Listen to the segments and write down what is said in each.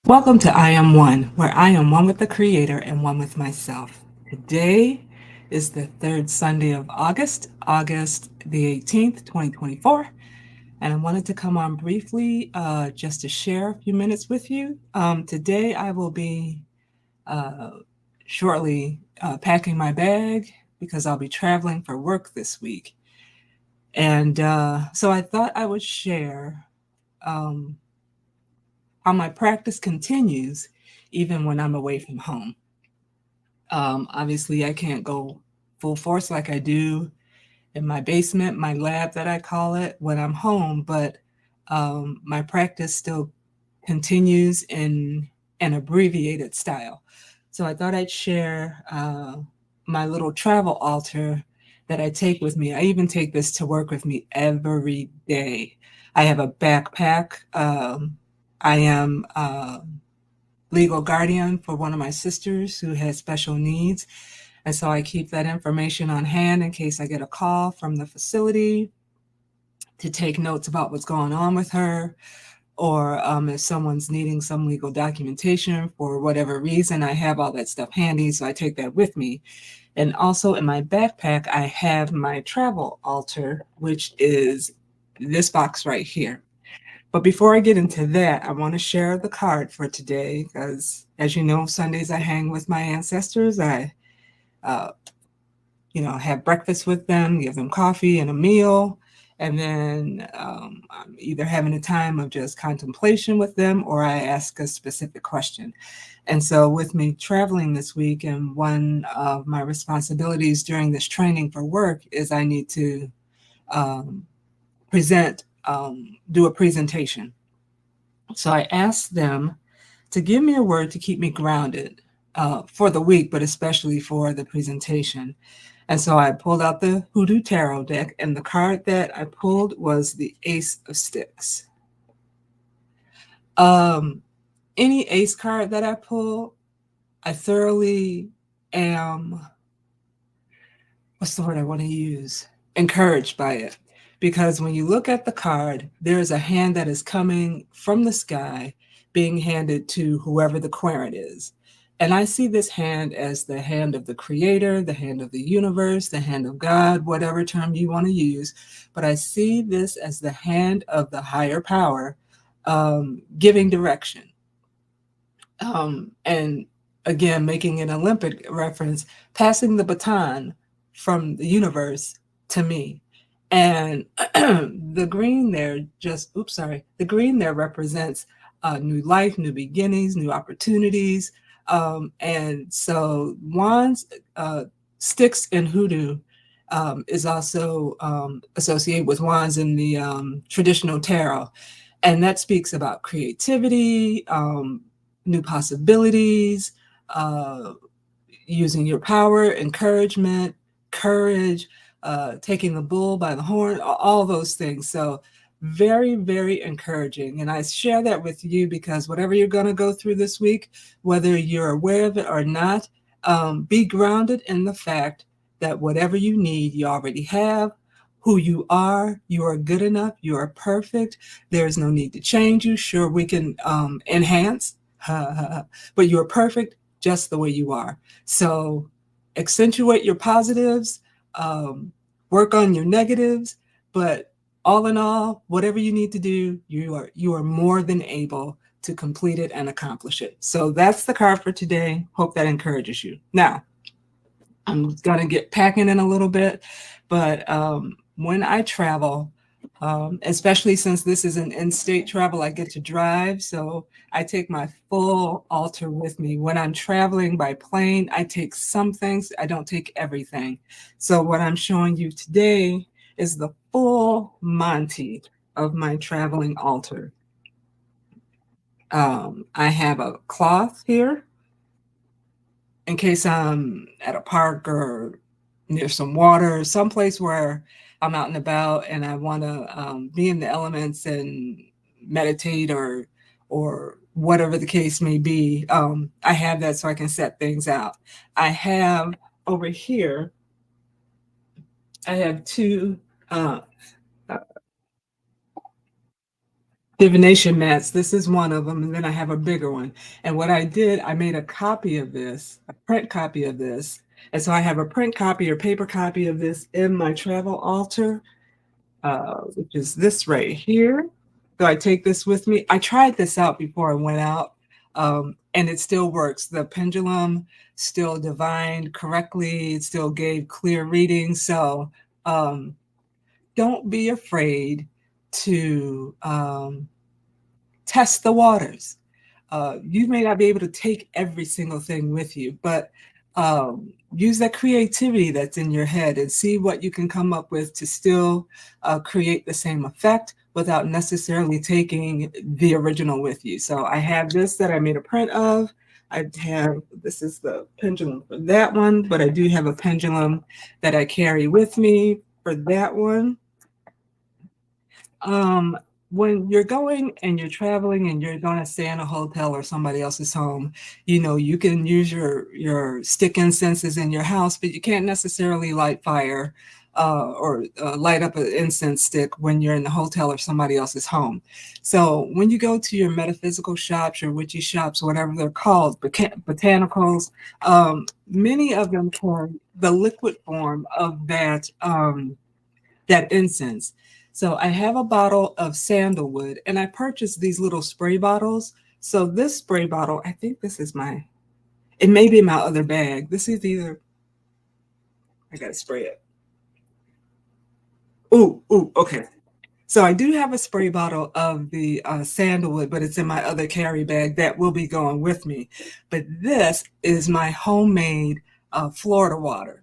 Welcome to I Am One, where I am one with the Creator and one with myself. Today is the third Sunday of August, August the 18th, 2024, and I wanted to come on briefly just to share a few minutes with you. Today I will be uh, shortly packing my bag because I'll be traveling for work this week. And so I thought I would share um, how my practice continues even when I'm away from home. Obviously, I can't go full force like I do in my basement, my lab that I call it, when I'm home, but my practice still continues in an abbreviated style. So I thought I'd share my little travel altar that I take with me. I even take this to work with me every day. I have a backpack. I am legal guardian for one of my sisters who has special needs. And so I keep that information on hand in case I get a call from the facility to take notes about what's going on with her, or if someone's needing some legal documentation for whatever reason, I have all that stuff handy, so I take that with me. And also in my backpack, I have my travel altar, which is this box right here. But before I get into that, I want to share the card for today because, as you know, Sundays I hang with my ancestors. I, uh, have breakfast with them, give them coffee and a meal, and then I'm either having a time of just contemplation with them or I ask a specific question. And so, with me traveling this week, and one of my responsibilities during this training for work is I need to um, do a presentation. So I asked them to give me a word to keep me grounded for the week, but especially for the presentation. And so I pulled out the Hoodoo Tarot deck, and the card that I pulled was the Ace of Sticks. Um, any ace card that I pull, I thoroughly am, what's the word I want to use? Encouraged by it. Because when you look at the card, there is a hand that is coming from the sky being handed to whoever the querent is. And I see this hand as the hand of the creator, the hand of the universe, the hand of God, whatever term you want to use. But I see this as the hand of the higher power giving direction. And again, making an Olympic reference, passing the baton from the universe to me. And the green there the green there represents new life, new beginnings, new opportunities. And so wands, sticks in hoodoo is also associated with wands in the traditional tarot. And that speaks about creativity, new possibilities, uh, using your power, encouragement, courage, taking the bull by the horn, all those things. So, very, very encouraging. And I share that with you because whatever you're going to go through this week, whether you're aware of it or not, be grounded in the fact that whatever you need, you already have. Who you are good enough, you are perfect. There's no need to change you. Sure, we can enhance, but you're perfect just the way you are. So accentuate your positives, um, work on your negatives, but all in all, whatever you need to do, you are more than able to complete it and accomplish it. So that's the card for today. Hope that encourages you. Now, I'm gonna get packing in a little bit, but when I travel, especially since this is an in-state travel, I get to drive, so I take my full altar with me. When I'm traveling by plane, I take some things, I don't take everything. So what I'm showing you today is the full Monty of my traveling altar. I have a cloth here in case I'm at a park or near some water, someplace where I'm out and about and I want to be in the elements and meditate or whatever the case may be. I have that so I can set things out. I have over here. I have two. Uh, divination mats. This is one of them, and then I have a bigger one. And what I did, I made a copy of this, a print copy of this. And so I have a print copy or paper copy of this in my travel altar, which is this right here. So I take this with me. I tried this out before I went out, and it still works. The pendulum still divined correctly. It still gave clear readings. So um, don't be afraid to test the waters. You may not be able to take every single thing with you, but use that creativity that's in your head and see what you can come up with to still create the same effect without necessarily taking the original with you. So I have this that I made a print of. I have, this is the pendulum for that one, but I do have a pendulum that I carry with me for that one. Um, when you're going and you're traveling and you're going to stay in a hotel or somebody else's home, you know, you can use your stick incenses in your house, but you can't necessarily light fire or light up an incense stick when you're in the hotel or somebody else's home. So when you go to your metaphysical shops, your witchy shops, whatever they're called, botanicals, many of them carry the liquid form of that incense. So I have a bottle of sandalwood and I purchased these little spray bottles. So this spray bottle, I think this is it may be my other bag. This is either, I gotta spray it. Ooh, okay. So I do have a spray bottle of the sandalwood, but it's in my other carry bag that will be going with me. But this is my homemade Florida water.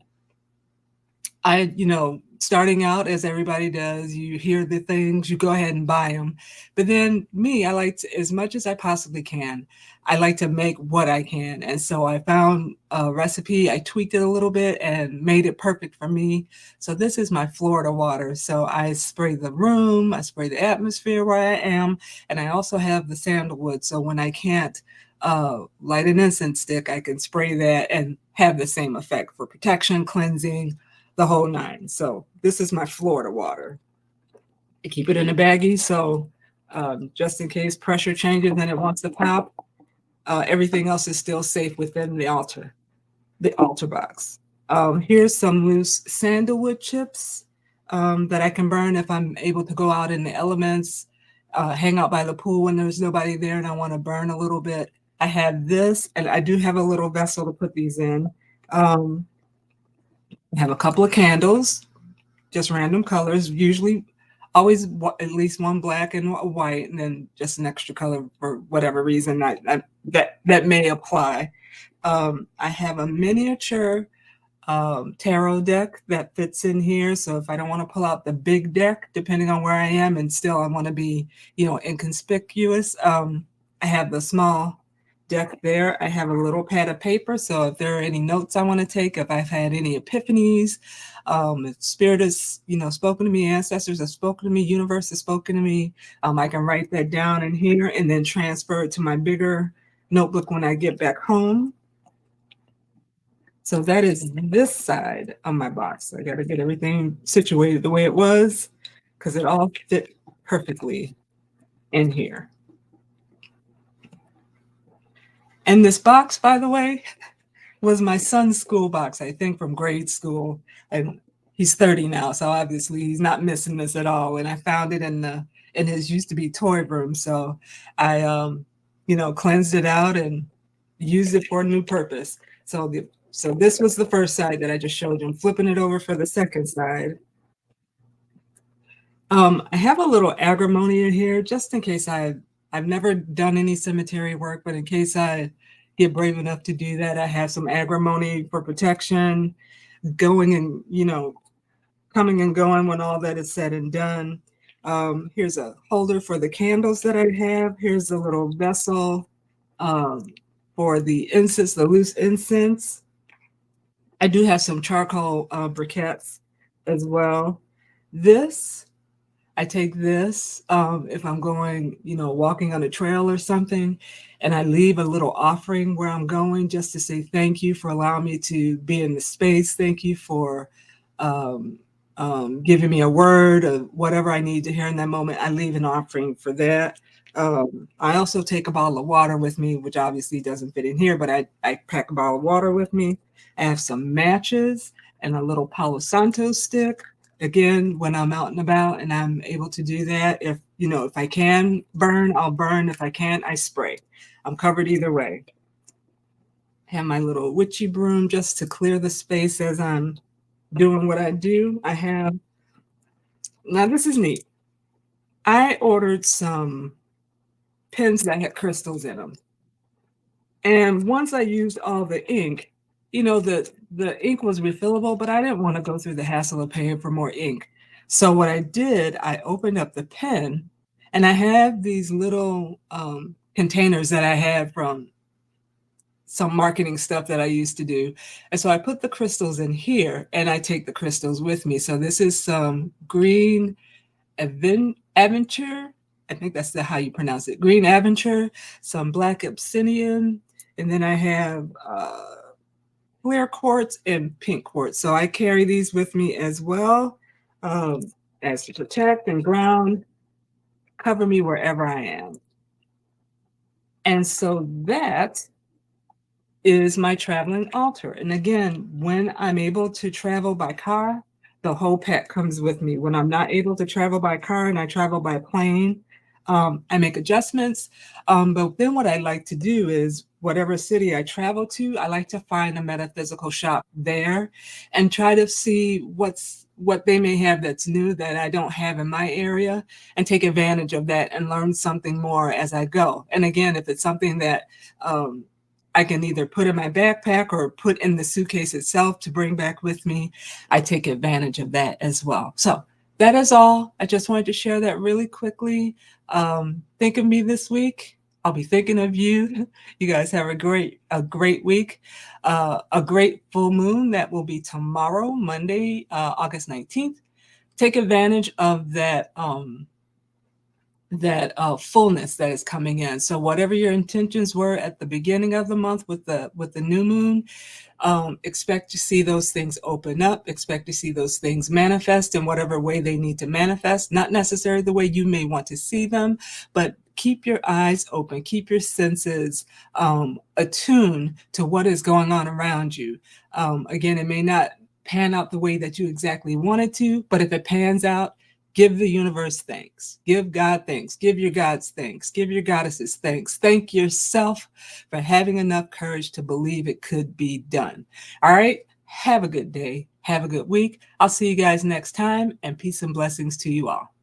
Starting out as everybody does, you hear the things, you go ahead and buy them. But then me, I like to, as much as I possibly can, I like to make what I can. And so I found a recipe, I tweaked it a little bit and made it perfect for me. So this is my Florida water. So I spray the room, I spray the atmosphere where I am, and I also have the sandalwood. So when I can't light an incense stick, I can spray that and have the same effect for protection, cleansing, the whole nine. So this is my Florida water. I keep it in a baggie, so just in case pressure changes and it wants to pop, everything else is still safe within the altar box. Here's some loose sandalwood chips that I can burn if I'm able to go out in the elements, hang out by the pool when there's nobody there and I want to burn a little bit. I have this, and I do have a little vessel to put these in. Um, I have a couple of candles, just random colors, usually always at least one black and a white, and then just an extra color for whatever reason that may apply. I have a miniature tarot deck that fits in here. So if I don't want to pull out the big deck, depending on where I am, and still I want to be, inconspicuous, I have the small deck there. I have a little pad of paper. So if there are any notes I want to take, if I've had any epiphanies, if spirit has, spoken to me, ancestors have spoken to me, universe has spoken to me, I can write that down in here and then transfer it to my bigger notebook when I get back home. So that is this side of my box. I got to get everything situated the way it was because it all fit perfectly in here. And this box, by the way, was my son's school box, I think from grade school. And he's 30 now, so obviously he's not missing this at all. And I found it in his used to be toy room. So I cleansed it out and used it for a new purpose. So this was the first side that I just showed you. I'm flipping it over for the second side. I have a little agrimony in here just in case I've never done any cemetery work, but in case I get brave enough to do that, I have some agrimony for protection, going and coming and going when all that is said and done. Here's a holder for the candles that I have. Here's a little vessel um, for the incense, the loose incense. I do have some charcoal briquettes as well. This, I take this if I'm going, walking on a trail or something, and I leave a little offering where I'm going just to say thank you for allowing me to be in the space. Thank you for giving me a word of whatever I need to hear in that moment. I leave an offering for that. I also take a bottle of water with me, which obviously doesn't fit in here, but I pack a bottle of water with me. I have some matches and a little Palo Santo stick. Again, when I'm out and about and I'm able to do that, if I can burn, I'll burn. If I can't, I spray. I'm covered either way. Have my little witchy broom just to clear the space as I'm doing what I do. Now this is neat. I ordered some pens that had crystals in them. And once I used all the ink, the ink was refillable, but I didn't want to go through the hassle of paying for more ink. So what I did, I opened up the pen and I have these little containers that I had from some marketing stuff that I used to do. And so I put the crystals in here and I take the crystals with me. So this is some green aventure. I think that's how you pronounce it. Green aventure, some black obsidian, and then I have clear quartz and pink quartz. So I carry these with me as well, um, as to protect and ground, cover me wherever I am. And so that is my traveling altar. And again, when I'm able to travel by car, the whole pack comes with me. When I'm not able to travel by car and I travel by plane, I make adjustments. But then what I like to do is whatever city I travel to, I like to find a metaphysical shop there and try to see what they may have that's new that I don't have in my area and take advantage of that and learn something more as I go. And again, if it's something that I can either put in my backpack or put in the suitcase itself to bring back with me, I take advantage of that as well. So that is all. I just wanted to share that really quickly. Think of me this week. I'll be thinking of you. You guys have a great week. A great full moon that will be tomorrow, Monday, August 19th. Take advantage of that fullness that is coming in. So whatever your intentions were at the beginning of the month with the new moon, expect to see those things open up, expect to see those things manifest in whatever way they need to manifest, not necessarily the way you may want to see them, but keep your eyes open, keep your senses attuned to what is going on around you. Again, it may not pan out the way that you exactly wanted to, but if it pans out, give the universe thanks. Give God thanks. Give your gods thanks. Give your goddesses thanks. Thank yourself for having enough courage to believe it could be done. All right. Have a good day. Have a good week. I'll see you guys next time, and peace and blessings to you all.